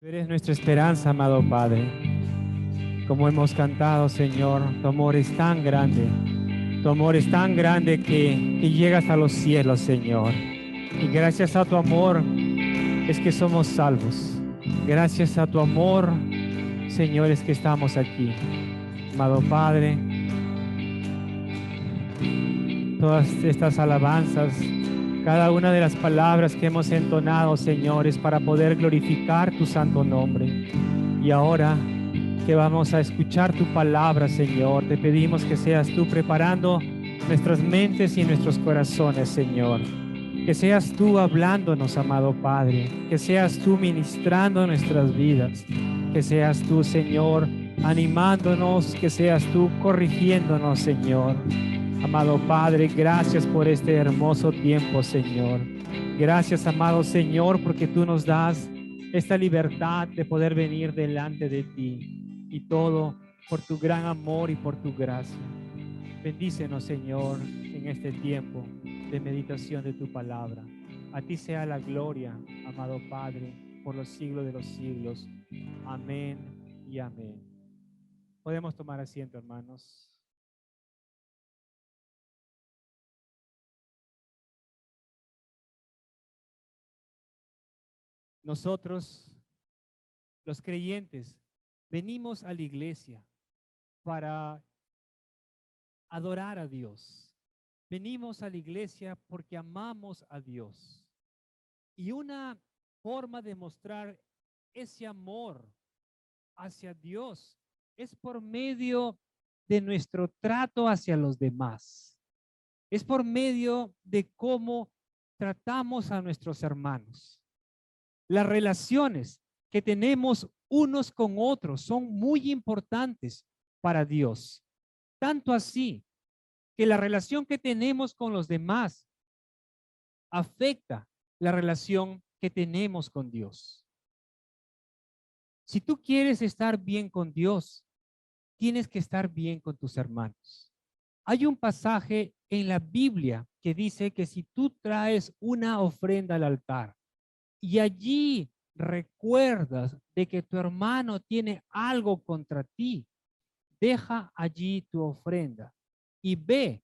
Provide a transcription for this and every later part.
Tú eres nuestra esperanza, amado Padre. Como hemos cantado, Señor, tu amor es tan grande. Tu amor es tan grande que llegas a los cielos, Señor. Y gracias a tu amor es que somos salvos. Gracias a tu amor, Señor, es que estamos aquí. Amado Padre, todas estas alabanzas, cada una de las palabras que hemos entonado, Señor, es para poder glorificar tu santo nombre. Y ahora que vamos a escuchar tu palabra, Señor, te pedimos que seas tú preparando nuestras mentes y nuestros corazones, Señor. Que seas tú hablándonos, amado Padre. Que seas tú ministrando nuestras vidas. Que seas tú, Señor, animándonos. Que seas tú corrigiéndonos, Señor. Amado Padre, gracias por este hermoso tiempo, Señor. Gracias, amado Señor, porque tú nos das esta libertad de poder venir delante de ti, y todo por tu gran amor y por tu gracia. Bendícenos, Señor, en este tiempo de meditación de tu palabra. A ti sea la gloria, amado Padre, por los siglos de los siglos. Amén y amén. Podemos tomar asiento, hermanos. Nosotros, los creyentes, venimos a la iglesia para adorar a Dios. Venimos a la iglesia porque amamos a Dios. Y una forma de mostrar ese amor hacia Dios es por medio de nuestro trato hacia los demás. Es por medio de cómo tratamos a nuestros hermanos. Las relaciones que tenemos unos con otros son muy importantes para Dios. Tanto así que la relación que tenemos con los demás afecta la relación que tenemos con Dios. Si tú quieres estar bien con Dios, tienes que estar bien con tus hermanos. Hay un pasaje en la Biblia que dice que si tú traes una ofrenda al altar y allí recuerdas de que tu hermano tiene algo contra ti, deja allí tu ofrenda y ve,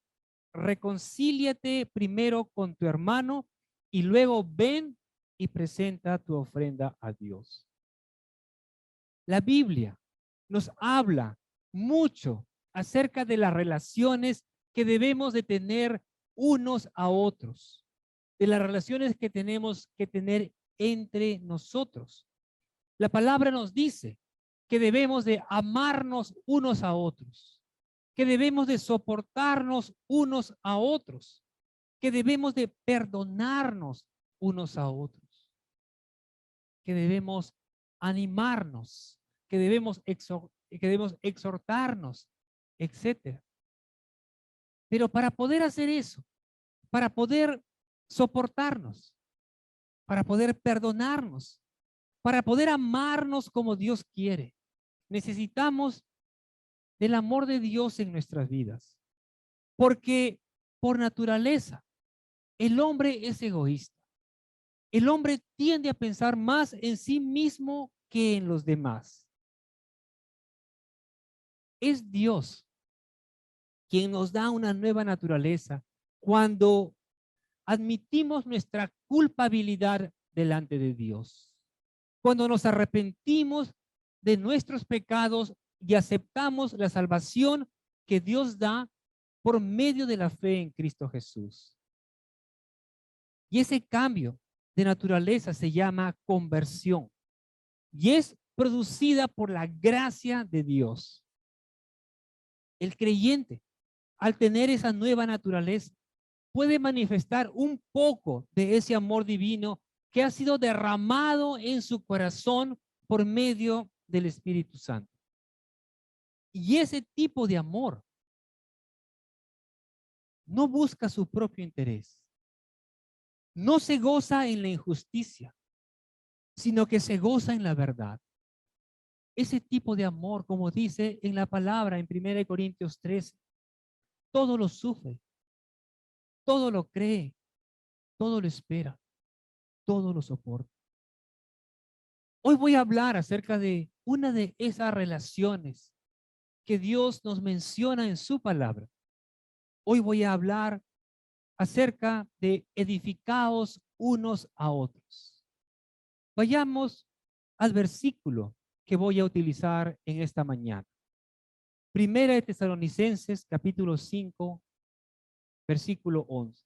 reconcíliate primero con tu hermano y luego ven y presenta tu ofrenda a Dios. La Biblia nos habla mucho acerca de las relaciones que debemos de tener unos a otros, de las relaciones que tenemos que tener entre nosotros. La palabra nos dice que debemos de amarnos unos a otros, que debemos de soportarnos unos a otros, que debemos de perdonarnos unos a otros, que debemos animarnos, que debemos exhortarnos, etcétera. Pero para poder hacer eso, para poder soportarnos, para poder perdonarnos, para poder amarnos como Dios quiere, necesitamos del amor de Dios en nuestras vidas. Porque por naturaleza, el hombre es egoísta. El hombre tiende a pensar más en sí mismo que en los demás. Es Dios quien nos da una nueva naturaleza cuando admitimos nuestra culpabilidad delante de Dios. Cuando nos arrepentimos de nuestros pecados y aceptamos la salvación que Dios da por medio de la fe en Cristo Jesús. Y ese cambio de naturaleza se llama conversión y es producida por la gracia de Dios. El creyente, al tener esa nueva naturaleza, puede manifestar un poco de ese amor divino que ha sido derramado en su corazón por medio del Espíritu Santo. Y ese tipo de amor no busca su propio interés, no se goza en la injusticia, sino que se goza en la verdad. Ese tipo de amor, como dice en la palabra en 1 Corintios 13, todo lo sufre, todo lo cree, todo lo espera, todo lo soporta. Hoy voy a hablar acerca de una de esas relaciones que Dios nos menciona en su palabra. Hoy voy a hablar acerca de edificaos unos a otros. Vayamos al versículo que voy a utilizar en esta mañana. Primera de Tesalonicenses, capítulo 5, versículo 11.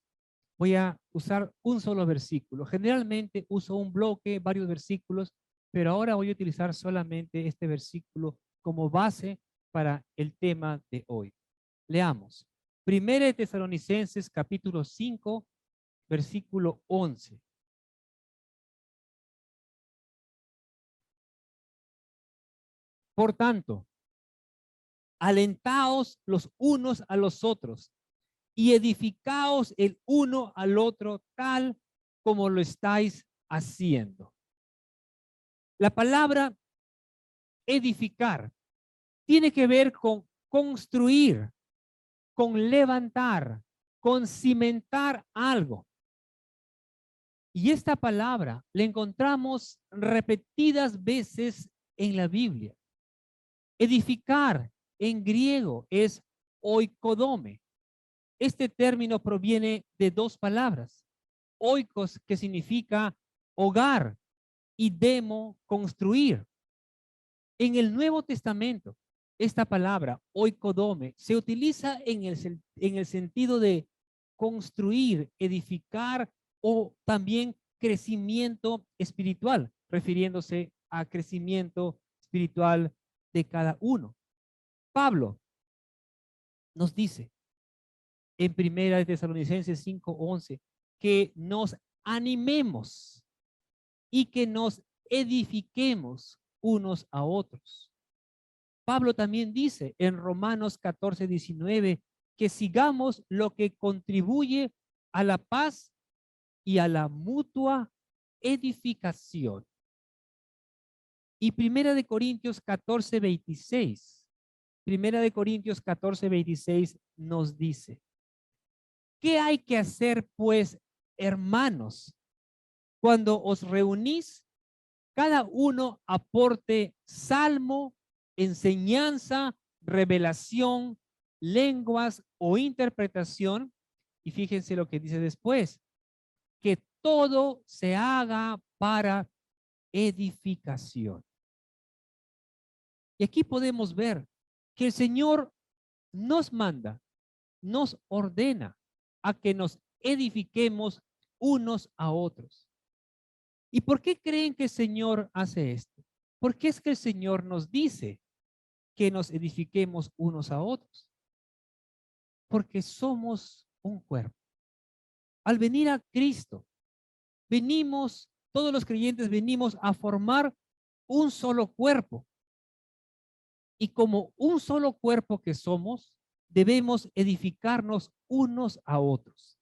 Voy a usar un solo versículo. Generalmente uso un bloque, varios versículos, pero ahora voy a utilizar solamente este versículo como base para el tema de hoy. Leamos. Primera de Tesalonicenses, capítulo 5, versículo 11. Por tanto, alentaos los unos a los otros y edificaos el uno al otro tal como lo estáis haciendo. La palabra edificar tiene que ver con construir, con levantar, con cimentar algo. Y esta palabra la encontramos repetidas veces en la Biblia. Edificar en griego es oikodome. Este término proviene de dos palabras. Oikos, que significa hogar, y demo, construir. En el Nuevo Testamento, esta palabra, oikodome, se utiliza en el sentido de construir, edificar o también crecimiento espiritual, refiriéndose a crecimiento espiritual de cada uno. Pablo nos dice en Primera de Tesalonicenses 5:11 que nos animemos y que nos edifiquemos unos a otros. Pablo también dice en Romanos 14:19 que sigamos lo que contribuye a la paz y a la mutua edificación. Y Primera de Corintios 14:26, Primera de Corintios 14:26 nos dice: ¿qué hay que hacer, pues, hermanos? Cuando os reunís, cada uno aporte salmo, enseñanza, revelación, lenguas o interpretación. Y fíjense lo que dice después: que todo se haga para edificación. Y aquí podemos ver que el Señor nos manda, nos ordena a que nos edifiquemos unos a otros. ¿Y por qué creen que el Señor hace esto? ¿Por qué es que el Señor nos dice que nos edifiquemos unos a otros? Porque somos un cuerpo. Al venir a Cristo, venimos, todos los creyentes venimos a formar un solo cuerpo. Y como un solo cuerpo que somos, debemos edificarnos unos a otros.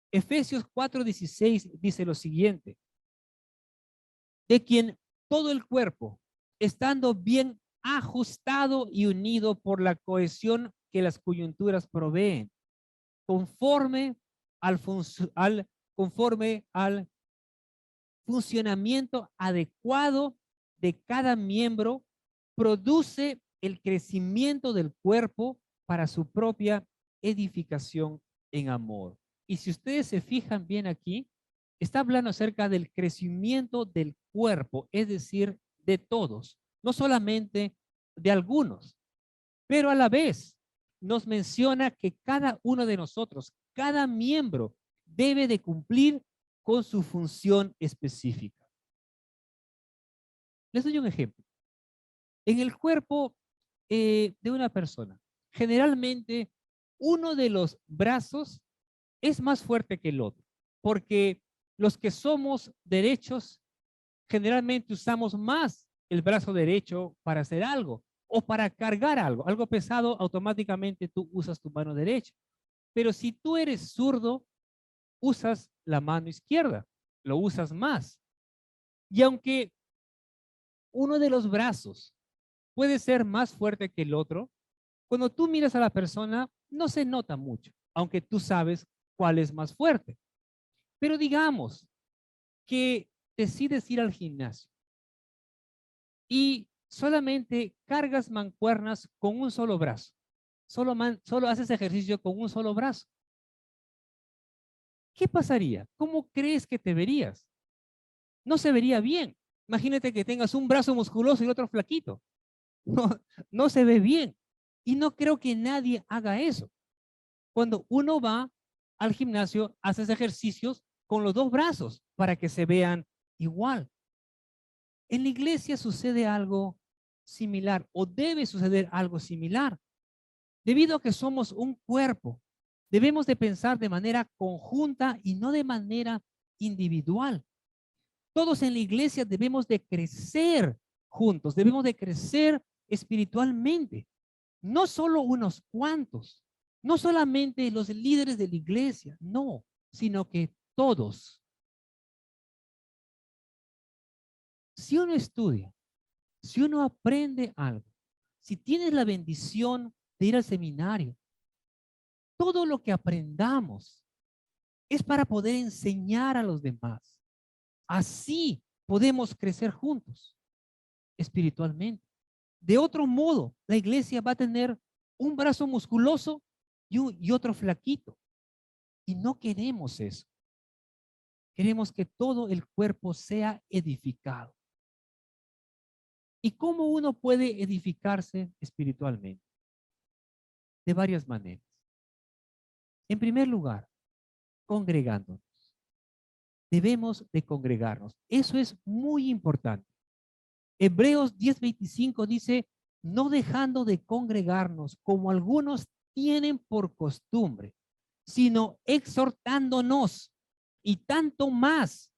Efesios 4:16 dice lo siguiente: de quien todo el cuerpo, estando bien ajustado y unido por la cohesión que las coyunturas proveen, conforme conforme al funcionamiento adecuado de cada miembro, produce el crecimiento del cuerpo para su propia edificación en amor. Y si ustedes se fijan bien aquí, está hablando acerca del crecimiento del cuerpo, es decir, de todos, no solamente de algunos, pero a la vez nos menciona que cada uno de nosotros, cada miembro, debe de cumplir con su función específica. Les doy un ejemplo. En el cuerpo de una persona, generalmente uno de los brazos es más fuerte que el otro, porque los que somos derechos generalmente usamos más el brazo derecho para hacer algo o para cargar algo, algo pesado, automáticamente tú usas tu mano derecha. Pero si tú eres zurdo, usas la mano izquierda, lo usas más. Y aunque uno de los brazos puede ser más fuerte que el otro, cuando tú miras a la persona no se nota mucho, aunque tú sabes cuál es más fuerte. Pero digamos que decides ir al gimnasio y solamente cargas mancuernas con un solo brazo. Solo haces ejercicio con un solo brazo. ¿Qué pasaría? ¿Cómo crees que te verías? No se vería bien. Imagínate que tengas un brazo musculoso y el otro flaquito. No, no se ve bien. Y no creo que nadie haga eso. Cuando uno va al gimnasio, haces ejercicios con los dos brazos para que se vean igual. En la iglesia sucede algo similar o debe suceder algo similar. Debido a que somos un cuerpo, debemos de pensar de manera conjunta y no de manera individual. Todos en la iglesia debemos de crecer juntos, debemos de crecer espiritualmente. No solo unos cuantos, no solamente los líderes de la iglesia, no, sino que todos. Si uno estudia, si uno aprende algo, si tienes la bendición de ir al seminario, todo lo que aprendamos es para poder enseñar a los demás. Así podemos crecer juntos espiritualmente. De otro modo, la iglesia va a tener un brazo musculoso y otro flaquito. Y no queremos eso. Queremos que todo el cuerpo sea edificado. ¿Y cómo uno puede edificarse espiritualmente? De varias maneras. En primer lugar, congregándonos. Debemos de congregarnos. Eso es muy importante. Hebreos 10:25 dice, no dejando de congregarnos como algunos tienen por costumbre, sino exhortándonos y tanto más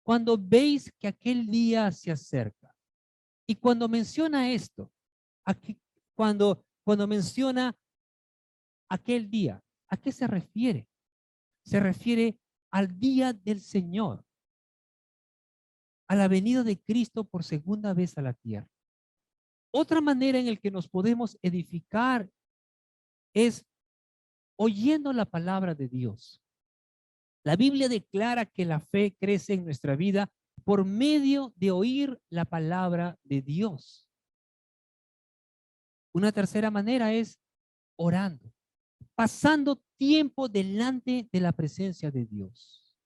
cuando veis que aquel día se acerca. Y cuando menciona esto, aquí, cuando menciona aquel día, ¿a qué se refiere? Se refiere al día del Señor, a la venida de Cristo por segunda vez a la tierra. Otra manera en la que nos podemos edificar es oyendo la palabra de Dios. La Biblia declara que la fe crece en nuestra vida por medio de oír la palabra de Dios. Una tercera manera es orando, pasando tiempo delante de la presencia de Dios.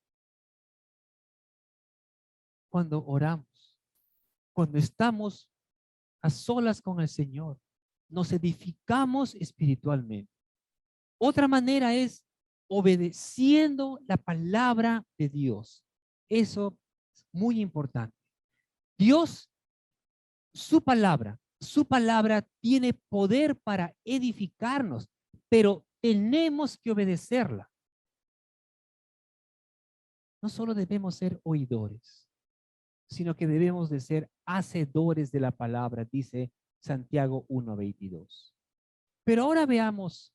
Cuando oramos, cuando estamos a solas con el Señor, nos edificamos espiritualmente. Otra manera es obedeciendo la palabra de Dios. Eso es muy importante. Dios, su palabra tiene poder para edificarnos, pero tenemos que obedecerla. No solo debemos ser oidores, sino que debemos de ser hacedores de la palabra, dice Santiago 1:22. Pero ahora veamos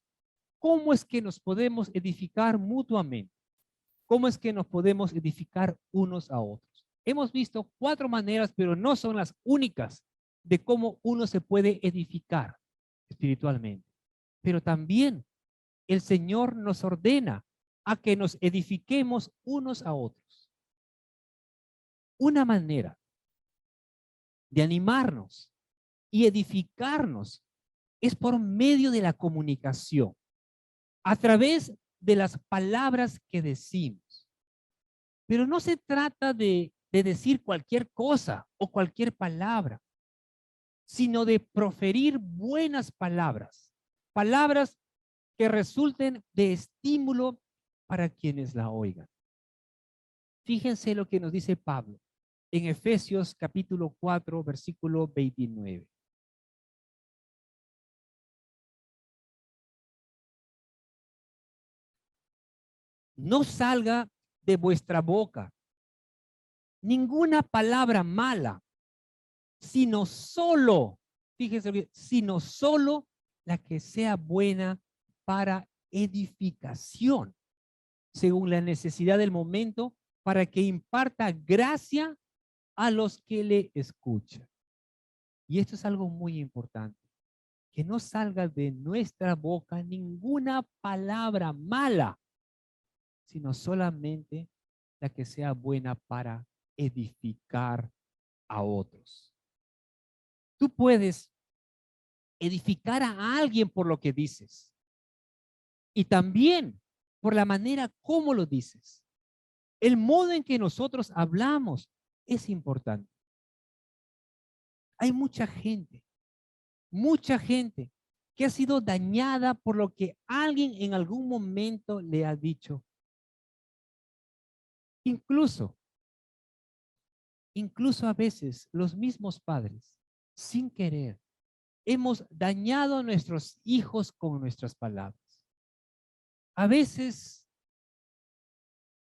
cómo es que nos podemos edificar mutuamente. ¿Cómo es que nos podemos edificar unos a otros? Hemos visto 4 maneras, pero no son las únicas de cómo uno se puede edificar espiritualmente. Pero también el Señor nos ordena a que nos edifiquemos unos a otros. Una manera de animarnos y edificarnos es por medio de la comunicación, a través de las palabras que decimos. Pero no se trata de decir cualquier cosa o cualquier palabra, sino de proferir buenas palabras, palabras que resulten de estímulo para quienes la oigan. Fíjense lo que nos dice Pablo en Efesios capítulo 4, versículo 29. No salga de vuestra boca ninguna palabra mala, sino solo, fíjense bien, sino solo la que sea buena para edificación, según la necesidad del momento, para que imparta gracia a los que le escuchan. Y esto es algo muy importante, que no salga de nuestra boca ninguna palabra mala, sino solamente la que sea buena para edificar a otros. Tú puedes edificar a alguien por lo que dices y también por la manera como lo dices. El modo en que nosotros hablamos es importante. Hay mucha gente que ha sido dañada por lo que alguien en algún momento le ha dicho. Incluso, incluso a veces los mismos padres, sin querer, hemos dañado a nuestros hijos con nuestras palabras. A veces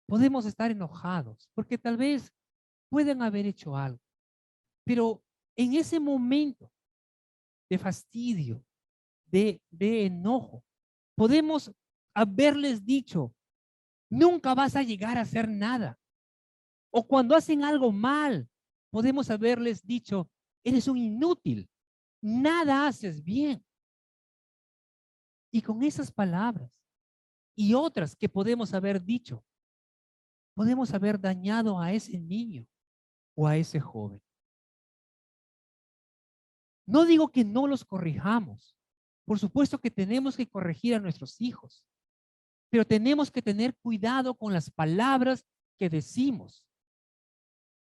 podemos estar enojados porque tal vez pueden haber hecho algo, pero en ese momento de fastidio, de enojo, podemos haberles dicho, nunca vas a llegar a hacer nada. O cuando hacen algo mal, podemos haberles dicho, eres un inútil, nada haces bien. Y con esas palabras y otras que podemos haber dicho, podemos haber dañado a ese niño o a ese joven. No digo que no los corrijamos. Por supuesto que tenemos que corregir a nuestros hijos, pero tenemos que tener cuidado con las palabras que decimos,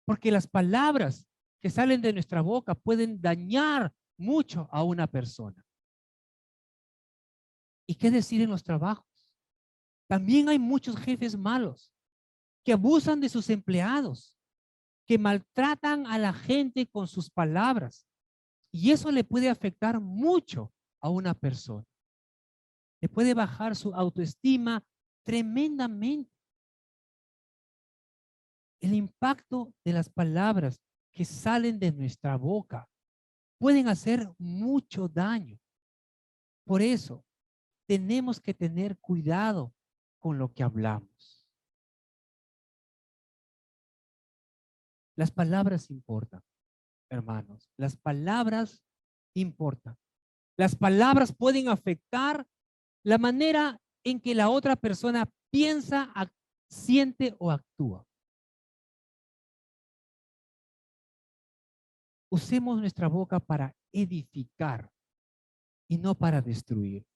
porque las palabras que salen de nuestra boca pueden dañar mucho a una persona. ¿Y qué decir en los trabajos? También hay muchos jefes malos que abusan de sus empleados, que maltratan a la gente con sus palabras. Y eso le puede afectar mucho a una persona. Le puede bajar su autoestima tremendamente. El impacto de las palabras que salen de nuestra boca pueden hacer mucho daño. Por eso, tenemos que tener cuidado con lo que hablamos. Las palabras importan, hermanos. Las palabras importan. Las palabras pueden afectar la manera en que la otra persona piensa, siente o actúa. Usemos nuestra boca para edificar y no para destruir.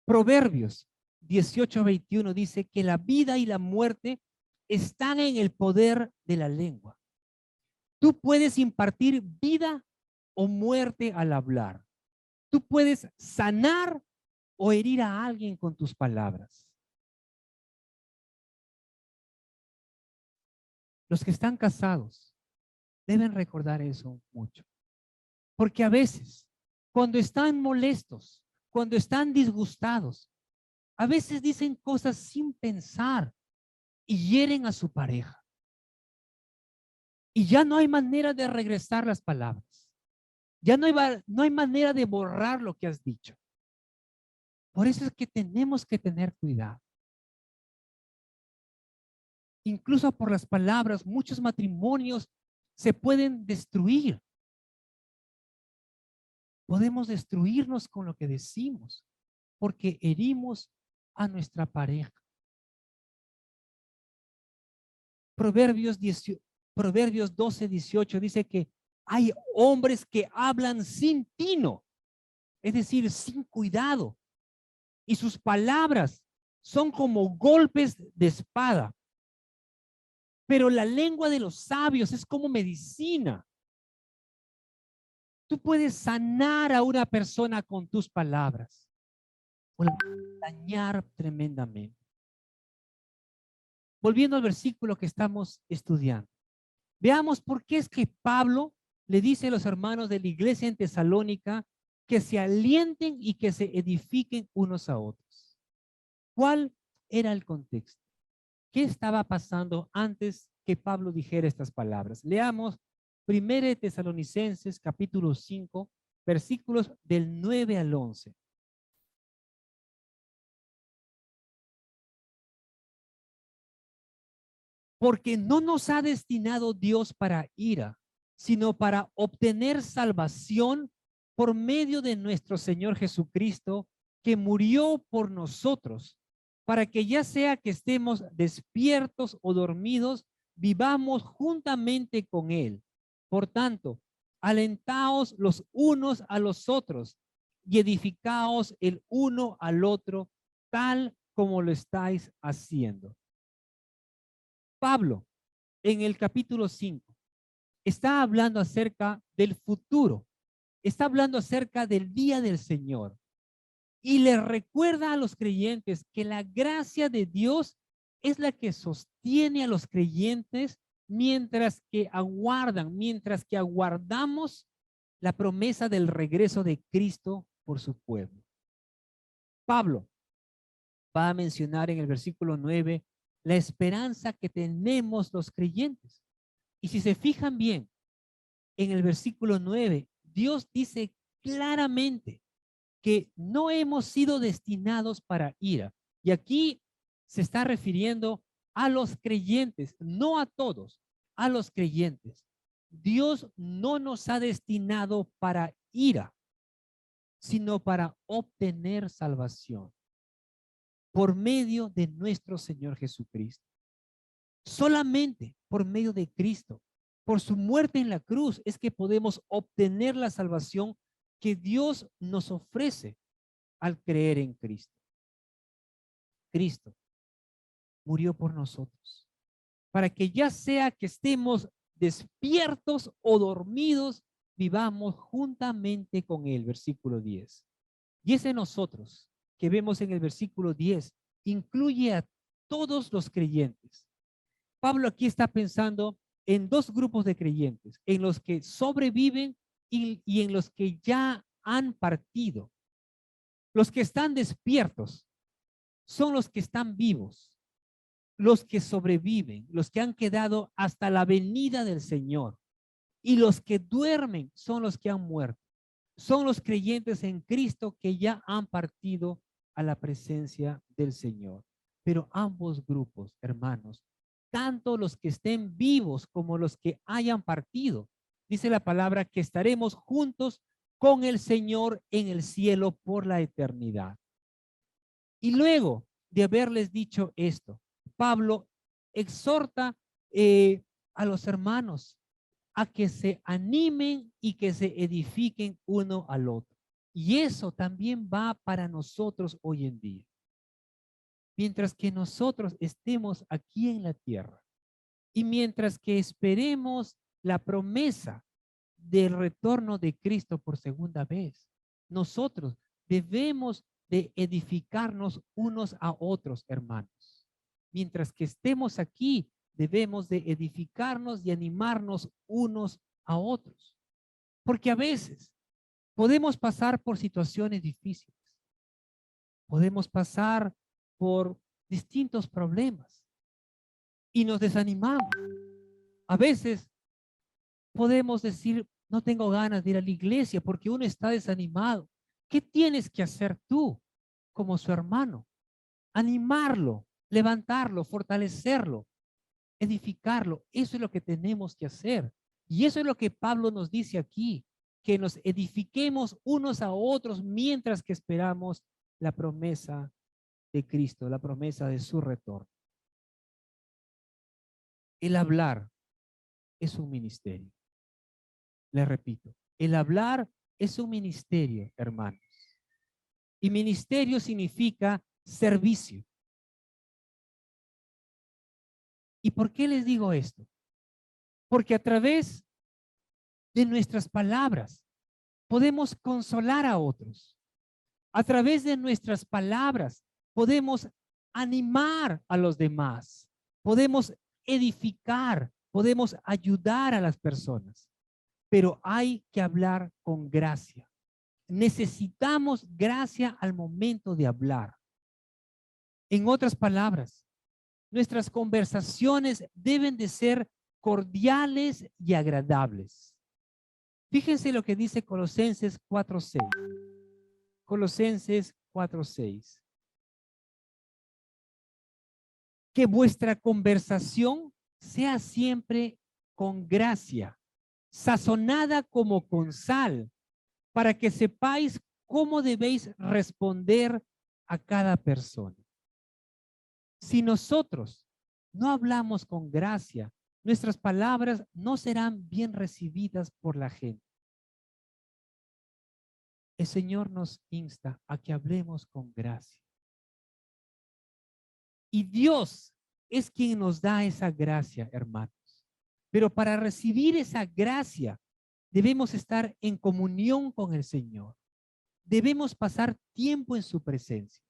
Proverbios 18:21 dice que la vida y la muerte están en el poder de la lengua. Tú puedes impartir vida o muerte al hablar. Tú puedes sanar o herir a alguien con tus palabras. Los que están casados deben recordar eso mucho. Porque a veces, cuando están molestos, cuando están disgustados, a veces dicen cosas sin pensar y hieren a su pareja. Y ya no hay manera de regresar las palabras. Ya no hay manera de borrar lo que has dicho. Por eso es que tenemos que tener cuidado. Incluso por las palabras, muchos matrimonios se pueden destruir. Podemos destruirnos con lo que decimos porque herimos a nuestra pareja. Proverbios 12:18 dice que hay hombres que hablan sin tino, es decir, sin cuidado, y sus palabras son como golpes de espada. Pero la lengua de los sabios es como medicina. Tú puedes sanar a una persona con tus palabras o dañar tremendamente. Volviendo al versículo que estamos estudiando. Veamos por qué es que Pablo le dice a los hermanos de la iglesia en Tesalónica que se alienten y que se edifiquen unos a otros. ¿Cuál era el contexto? ¿Qué estaba pasando antes que Pablo dijera estas palabras? Leamos 1 Tesalonicenses capítulo 5, versículos del 9 al 11. Porque no nos ha destinado Dios para ira, sino para obtener salvación por medio de nuestro Señor Jesucristo, que murió por nosotros, para que ya sea que estemos despiertos o dormidos, vivamos juntamente con Él. Por tanto, Alentaos los unos a los otros y edificaos el uno al otro, tal como lo estáis haciendo. Pablo, en el capítulo 5, está hablando acerca del futuro, está hablando acerca del día del Señor y le recuerda a los creyentes que la gracia de Dios es la que sostiene a los creyentes mientras que aguardamos la promesa del regreso de Cristo por su pueblo. Pablo va a mencionar en el versículo 9 la esperanza que tenemos los creyentes. Y si se fijan bien, en el versículo 9, Dios dice claramente que no hemos sido destinados para ira. Y aquí se está refiriendo a los creyentes, no a todos, a los creyentes. Dios no nos ha destinado para ira, sino para obtener salvación por medio de nuestro Señor Jesucristo. Solamente por medio de Cristo, por su muerte en la cruz, es que podemos obtener la salvación que Dios nos ofrece al creer en Cristo. Cristo murió por nosotros, para que ya sea que estemos despiertos o dormidos, vivamos juntamente con Él, versículo 10. Y ese nosotros que vemos en el versículo 10 incluye a todos los creyentes. Pablo aquí está pensando en dos grupos de creyentes, en los que sobreviven y en los que ya han partido. Los que están despiertos son los que están vivos, los que sobreviven, los que han quedado hasta la venida del Señor. Y los que duermen son los que han muerto. Son los creyentes en Cristo que ya han partido a la presencia del Señor. Pero ambos grupos, hermanos, tanto los que estén vivos como los que hayan partido, dice la palabra que estaremos juntos con el Señor en el cielo por la eternidad. Y luego de haberles dicho esto, Pablo exhorta a los hermanos a que se animen y que se edifiquen uno al otro. Y eso también va para nosotros hoy en día. Mientras que nosotros estemos aquí en la tierra y mientras que esperemos la promesa del retorno de Cristo por segunda vez, nosotros debemos de edificarnos unos a otros, hermanos. Mientras que estemos aquí, debemos de edificarnos y animarnos unos a otros. Porque a veces podemos pasar por situaciones difíciles. Podemos pasar por distintos problemas y nos desanimamos. A veces podemos decir, no tengo ganas de ir a la iglesia porque uno está desanimado. ¿Qué tienes que hacer tú como su hermano? Animarlo, levantarlo, fortalecerlo, edificarlo. Eso es lo que tenemos que hacer. Y eso es lo que Pablo nos dice aquí, que nos edifiquemos unos a otros mientras que esperamos la promesa de Cristo, la promesa de su retorno. El hablar es un ministerio. Le repito, el hablar es un ministerio, hermanos. Y ministerio significa servicio. ¿Y por qué les digo esto? Porque a través de nuestras palabras podemos consolar a otros. A través de nuestras palabras podemos animar a los demás. Podemos edificar, podemos ayudar a las personas. Pero hay que hablar con gracia. Necesitamos gracia al momento de hablar. En otras palabras, nuestras conversaciones deben de ser cordiales y agradables. Fíjense lo que dice Colosenses 4:6. Colosenses 4:6. Que vuestra conversación sea siempre con gracia, sazonada como con sal, para que sepáis cómo debéis responder a cada persona. Si nosotros no hablamos con gracia, nuestras palabras no serán bien recibidas por la gente. el Señor nos insta a que hablemos con gracia. Y Dios es quien nos da esa gracia, hermanos. Pero para recibir esa gracia, debemos estar en comunión con el Señor. Debemos pasar tiempo en su presencia.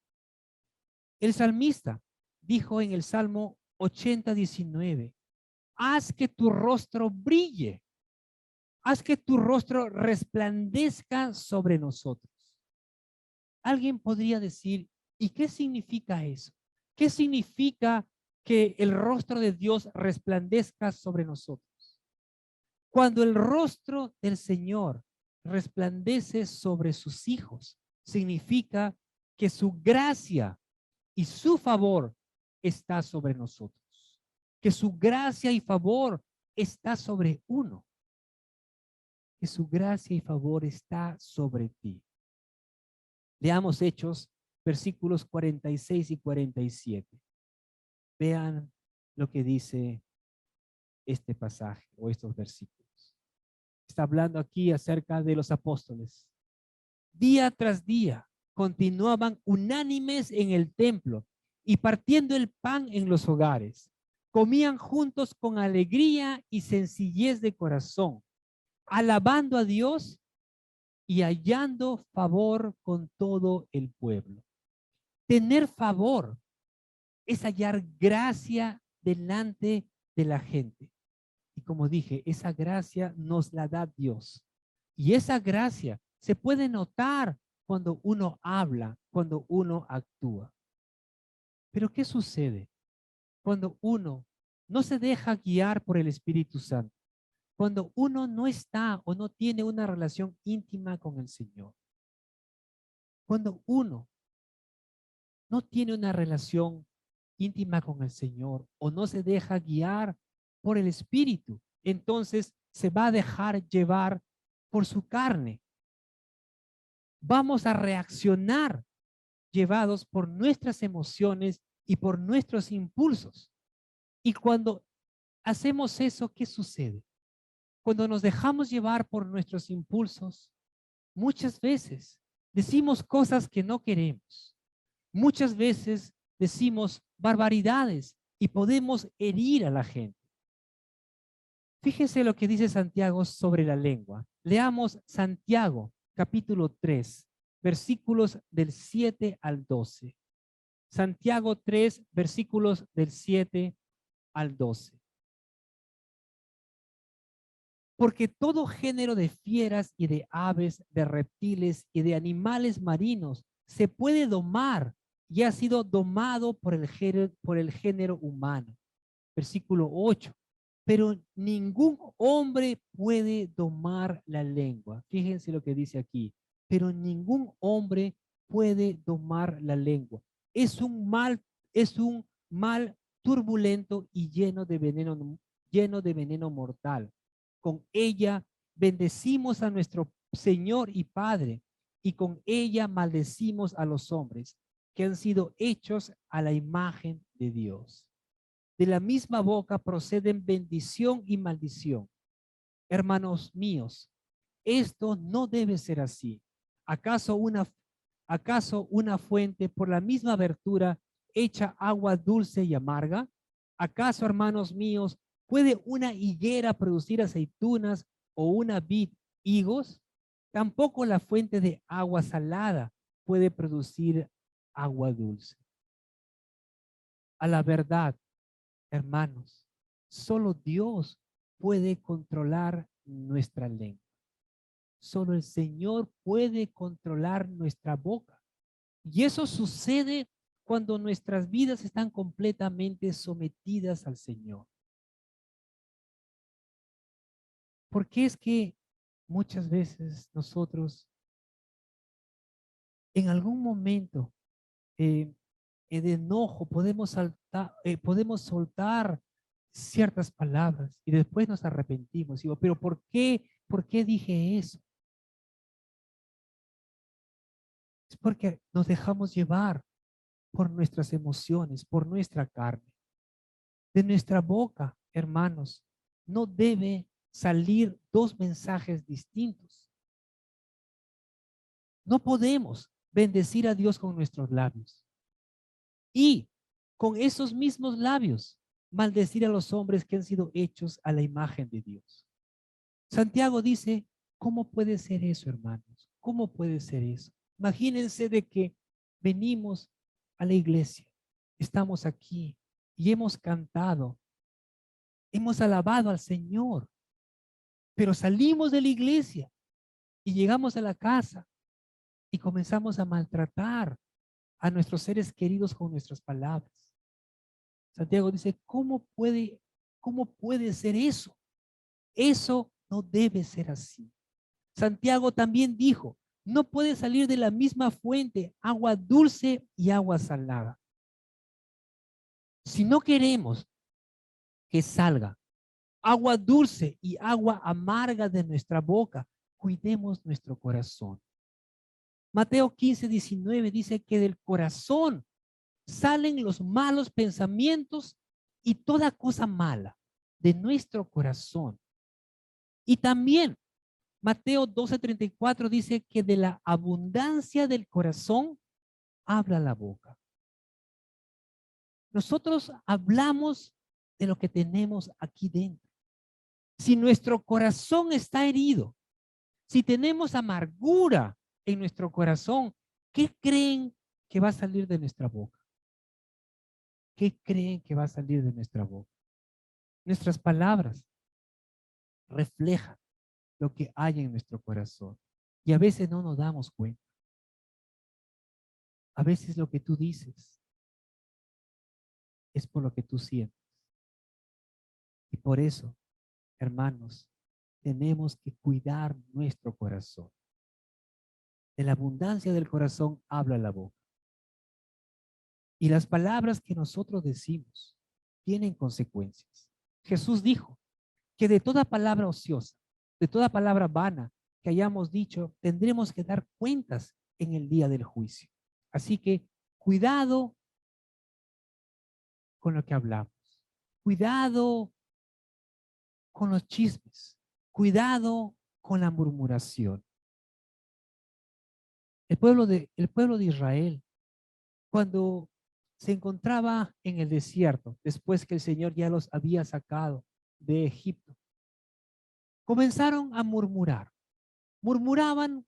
El salmista dijo en el Salmo 80:19, haz que tu rostro brille, haz que tu rostro resplandezca sobre nosotros. Alguien podría decir, ¿y qué significa eso? ¿Qué significa que el rostro de Dios resplandezca sobre nosotros? Cuando el rostro del Señor resplandece sobre sus hijos, significa que su gracia y su favor está sobre nosotros. Que su gracia y favor está sobre uno. Que su gracia y favor está sobre ti. Leamos Hechos, versículos 46 y 47. Vean lo que dice este pasaje o estos versículos. Está hablando aquí acerca de los apóstoles. Día tras día continuaban unánimes en el templo y partiendo el pan en los hogares. Comían juntos con alegría y sencillez de corazón, alabando a Dios y hallando favor con todo el pueblo. Tener favor es hallar gracia delante de la gente. Y como dije, esa gracia nos la da Dios. Y esa gracia se puede notar cuando uno habla, cuando uno actúa. Pero ¿qué sucede cuando uno no se deja guiar por el Espíritu Santo? Cuando uno no está o no tiene una relación íntima con el Señor. Cuando uno no tiene una relación íntima con el Señor o no se deja guiar por el Espíritu, entonces se va a dejar llevar por su carne. Vamos a reaccionar llevados por nuestras emociones y por nuestros impulsos. Y cuando hacemos eso, ¿qué sucede? Cuando nos dejamos llevar por nuestros impulsos, muchas veces decimos cosas que no queremos. Muchas veces decimos barbaridades y podemos herir a la gente. Fíjense lo que dice Santiago sobre la lengua. Leamos Santiago, capítulo 3, versículos del 7 al 12. Santiago 3, versículos del 7 al 12. Porque todo género de fieras y de aves, de reptiles y de animales marinos se puede domar y ha sido domado por el género humano. Versículo 8. Pero ningún hombre puede domar la lengua. Fíjense lo que dice aquí. Pero ningún hombre puede domar la lengua. Es un mal turbulento y lleno de veneno mortal. Con ella bendecimos a nuestro Señor y Padre, y con ella maldecimos a los hombres que han sido hechos a la imagen de Dios. De la misma boca proceden bendición y maldición. Hermanos míos, esto no debe ser así. ¿Acaso una fuente por la misma abertura echa agua dulce y amarga? ¿Acaso, hermanos míos, puede una higuera producir aceitunas o una vid higos? Tampoco la fuente de agua salada puede producir agua dulce. A la verdad, hermanos, solo Dios puede controlar nuestra lengua. Solo el Señor puede controlar nuestra boca. Y eso sucede cuando nuestras vidas están completamente sometidas al Señor. Porque es que muchas veces nosotros en algún momento de enojo podemos soltar ciertas palabras y después nos arrepentimos. Digo, pero ¿por qué dije eso? Es porque nos dejamos llevar por nuestras emociones, por nuestra carne. De nuestra boca, hermanos, no debe salir dos mensajes distintos. No podemos bendecir a Dios con nuestros labios y con esos mismos labios maldecir a los hombres que han sido hechos a la imagen de Dios. Santiago dice, ¿cómo puede ser eso, hermanos? ¿Cómo puede ser eso? Imagínense de que venimos a la iglesia, estamos aquí y hemos cantado, hemos alabado al Señor, pero salimos de la iglesia y llegamos a la casa y comenzamos a maltratar a nuestros seres queridos con nuestras palabras. Santiago dice, cómo puede ser eso? Eso no debe ser así. Santiago también dijo, no puede salir de la misma fuente agua dulce y agua salada. Si no queremos que salga agua dulce y agua amarga de nuestra boca, cuidemos nuestro corazón. Mateo 15:19 dice que del corazón salen los malos pensamientos y toda cosa mala de nuestro corazón. Y también Mateo 12:34 dice que de la abundancia del corazón habla la boca. Nosotros hablamos de lo que tenemos aquí dentro. Si nuestro corazón está herido, si tenemos amargura en nuestro corazón, ¿qué creen que va a salir de nuestra boca? ¿Qué creen que va a salir de nuestra boca? Nuestras palabras reflejan lo que hay en nuestro corazón. Y a veces no nos damos cuenta. A veces lo que tú dices es por lo que tú sientes. Y por eso, hermanos, tenemos que cuidar nuestro corazón. De la abundancia del corazón habla la boca. Y las palabras que nosotros decimos tienen consecuencias. Jesús dijo que de toda palabra ociosa, de toda palabra vana que hayamos dicho, tendremos que dar cuentas en el día del juicio. Así que cuidado con lo que hablamos. Cuidado con los chismes. Cuidado con la murmuración. El pueblo de Israel, cuando se encontraba en el desierto, después que el Señor ya los había sacado de Egipto, comenzaron a murmurar. Murmuraban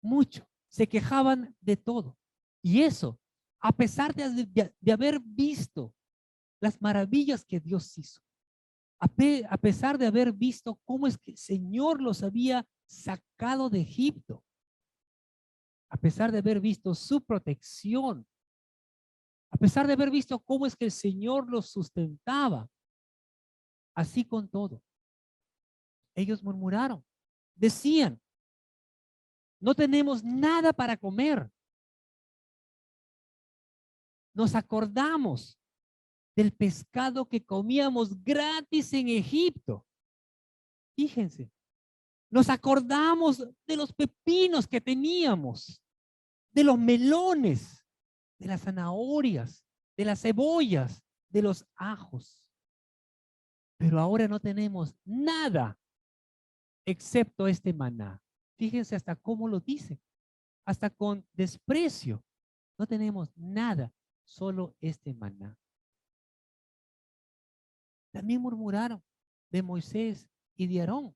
mucho, se quejaban de todo. Y eso, a pesar de haber visto las maravillas que Dios hizo, a pesar de haber visto cómo es que el Señor los había sacado de Egipto, a pesar de haber visto su protección, a pesar de haber visto cómo es que el Señor los sustentaba, así con todo, ellos murmuraron, decían, no tenemos nada para comer. Nos acordamos del pescado que comíamos gratis en Egipto. Fíjense, nos acordamos de los pepinos que teníamos, de los melones, de las zanahorias, de las cebollas, de los ajos. Pero ahora no tenemos nada excepto este maná. Fíjense hasta cómo lo dice, hasta con desprecio. No tenemos nada, solo este maná. También murmuraron de Moisés y de Aarón,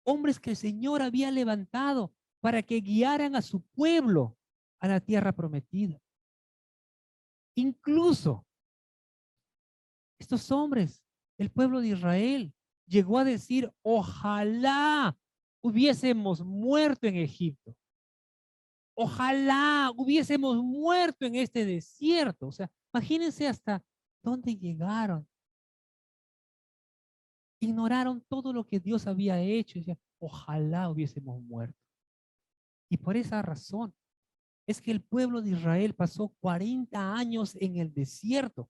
hombres que el Señor había levantado para que guiaran a su pueblo a la tierra prometida. Incluso estos hombres, el pueblo de Israel, llegó a decir, ojalá hubiésemos muerto en Egipto. Ojalá hubiésemos muerto en este desierto. O sea, imagínense hasta dónde llegaron. Ignoraron todo lo que Dios había hecho. Y decían, ojalá hubiésemos muerto. Y por esa razón es que el pueblo de Israel pasó 40 años en el desierto,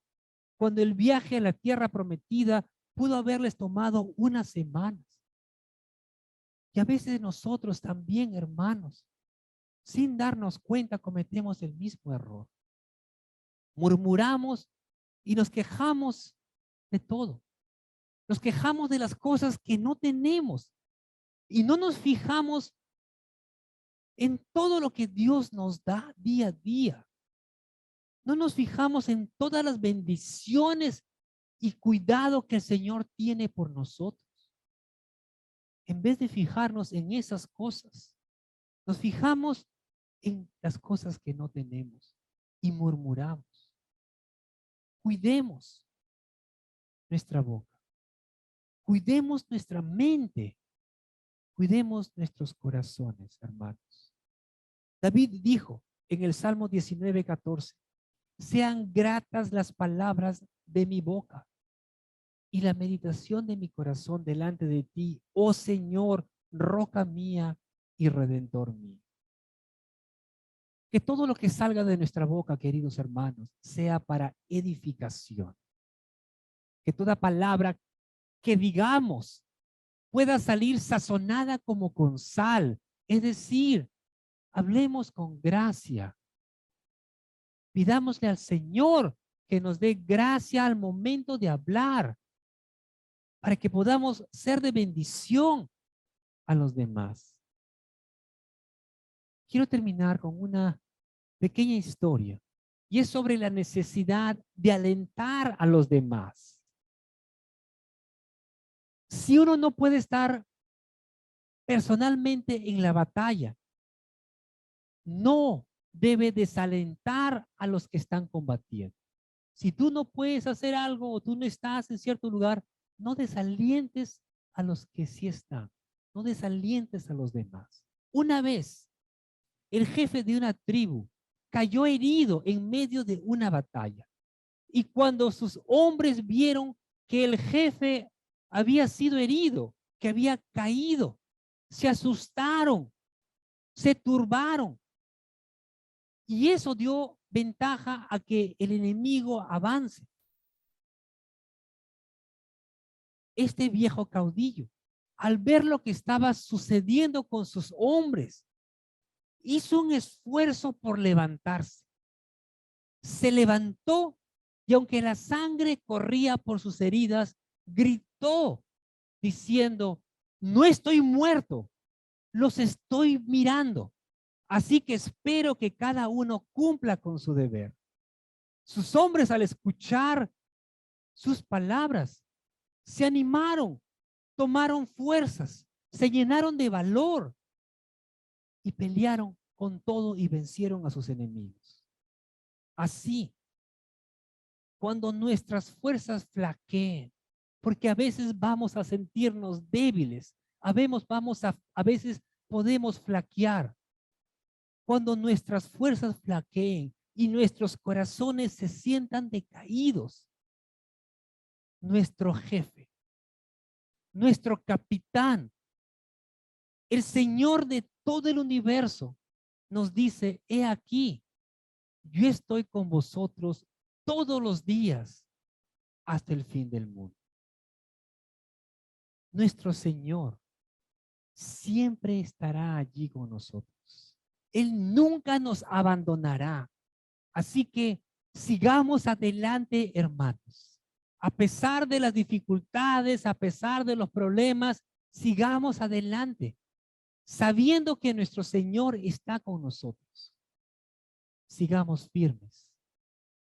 cuando el viaje a la tierra prometida pudo haberles tomado unas semanas. Y a veces nosotros también, hermanos, sin darnos cuenta, cometemos el mismo error. Murmuramos y nos quejamos de todo. Nos quejamos de las cosas que no tenemos y no nos fijamos en todo lo que Dios nos da día a día. No nos fijamos en todas las bendiciones y cuidado que el Señor tiene por nosotros. En vez de fijarnos en esas cosas, nos fijamos en las cosas que no tenemos y murmuramos. Cuidemos nuestra boca, cuidemos nuestra mente, cuidemos nuestros corazones, hermanos. David dijo en el Salmo 19:14, sean gratas las palabras de mi boca y la meditación de mi corazón delante de ti, oh Señor, roca mía y redentor mío. Que todo lo que salga de nuestra boca, queridos hermanos, sea para edificación. Que toda palabra que digamos pueda salir sazonada como con sal. Es decir, hablemos con gracia. Pidámosle al Señor que nos dé gracia al momento de hablar, para que podamos ser de bendición a los demás. Quiero terminar con una pequeña historia, y es sobre la necesidad de alentar a los demás. Si uno no puede estar personalmente en la batalla, no debe desalentar a los que están combatiendo. Si tú no puedes hacer algo o tú no estás en cierto lugar, no desalientes a los que sí están. No desalientes a los demás. Una vez, el jefe de una tribu cayó herido en medio de una batalla. Y cuando sus hombres vieron que el jefe había sido herido, que había caído, se asustaron, se turbaron. Y eso dio ventaja a que el enemigo avance. Este viejo caudillo, al ver lo que estaba sucediendo con sus hombres, hizo un esfuerzo por levantarse. Se levantó y aunque la sangre corría por sus heridas, gritó diciendo, no estoy muerto, los estoy mirando. Así que espero que cada uno cumpla con su deber. Sus hombres, al escuchar sus palabras, se animaron, tomaron fuerzas, se llenaron de valor y pelearon con todo y vencieron a sus enemigos. Así, cuando nuestras fuerzas flaqueen, porque a veces vamos a sentirnos débiles, a veces podemos flaquear. Cuando nuestras fuerzas flaqueen y nuestros corazones se sientan decaídos, nuestro jefe, nuestro capitán, el Señor de todo el universo, nos dice, he aquí, yo estoy con vosotros todos los días hasta el fin del mundo. Nuestro Señor siempre estará allí con nosotros. Él nunca nos abandonará. Así que sigamos adelante, hermanos. A pesar de las dificultades, a pesar de los problemas, sigamos adelante, sabiendo que nuestro Señor está con nosotros. Sigamos firmes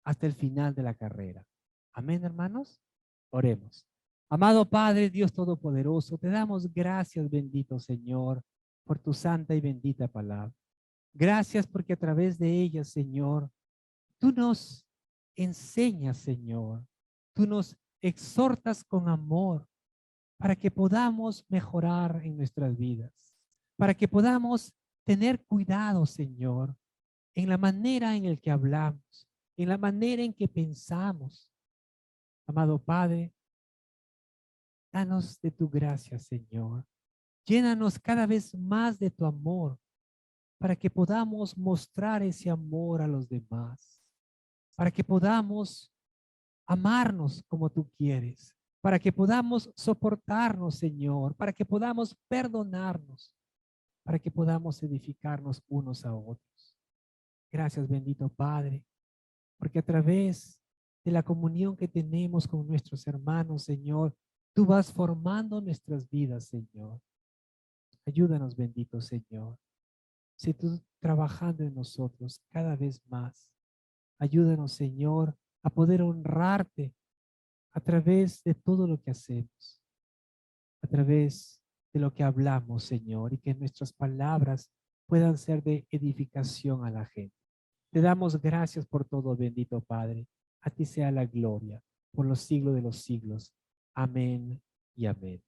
hasta el final de la carrera. Amén, hermanos. Oremos. Amado Padre, Dios Todopoderoso, te damos gracias, bendito Señor, por tu santa y bendita palabra. Gracias porque a través de ella, Señor, tú nos enseñas, Señor. Tú nos exhortas con amor para que podamos mejorar en nuestras vidas, para que podamos tener cuidado, Señor, en la manera en la que hablamos, en la manera en que pensamos. Amado Padre, danos de tu gracia, Señor. Llénanos cada vez más de tu amor para que podamos mostrar ese amor a los demás, para que podamos amarnos como tú quieres, para que podamos soportarnos, Señor, para que podamos perdonarnos, para que podamos edificarnos unos a otros. Gracias, bendito Padre, porque a través de la comunión que tenemos con nuestros hermanos, Señor, tú vas formando nuestras vidas, Señor. Ayúdanos, bendito Señor. sé tú trabajando en nosotros cada vez más. Ayúdanos, Señor, a poder honrarte a través de todo lo que hacemos, a través de lo que hablamos, Señor, y que nuestras palabras puedan ser de edificación a la gente. Te damos gracias por todo, bendito Padre. A ti sea la gloria por los siglos de los siglos. Amén y amén.